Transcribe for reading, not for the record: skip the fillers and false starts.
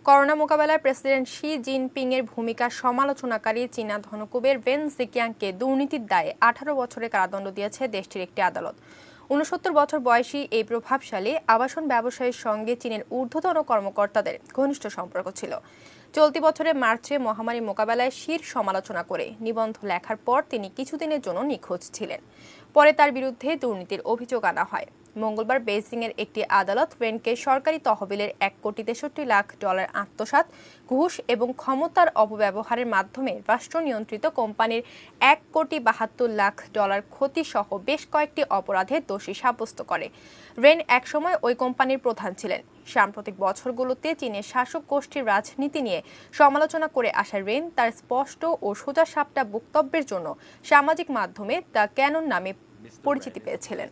Corona মোকাবেলায় president Xi Jinping এর ভূমিকা সমালোচনাকারী চীনা ধনকুবের ওয়েন জিকিয়াংকে দুর্নীতির দায়ে 18 বছরের কারাদণ্ড দিয়েছে দেশটির একটি আদালত। 69 বছর বয়সী এই প্রভাবশালী আবাসন ব্যবসায়ীর সঙ্গে চীনের ঊর্ধ্বতন কর্মকর্তাদের ঘনিষ্ঠ সম্পর্ক ছিল। চলতি বছরের মার্চে মহামারী মোকাবেলায় শির সমালোচনা করে নিবন্ধ লেখার পর তিনি কিছুদিনের জন্য নিখোঁজ ছিলেন। পরে তার বিরুদ্ধে দুর্নীতির অভিযোগ আনা হয়। মঙ্গলবার বেইজিংয়ের একটি আদালত ওয়েনকে সরকারি তহবিলের $1,63,00,000 আত্মসাৎ, ঘুষ এবং ক্ষমতার অপব্যবহারের মাধ্যমে রাষ্ট্রনিয়ন্ত্রিত কোম্পানির $1,72,00,000 ক্ষতি সহ বেশ কয়েকটি অপরাধে দোষী সাব্যস্ত করে। ওয়েন একসময় ওই কোম্পানির প্রধান ছিলেন। সাম্প্রতিক বছরগুলোতে চীনের শাসক গোষ্ঠীর রাজনীতি নিয়ে সমালোচনা করে আসা ওয়েন তার স্পষ্ট ও সোজাসাপটা বক্তব্যের জন্য সামাজিক মাধ্যমে দ্য ক্যানন নামে পরিচিতি পেয়েছিলেন।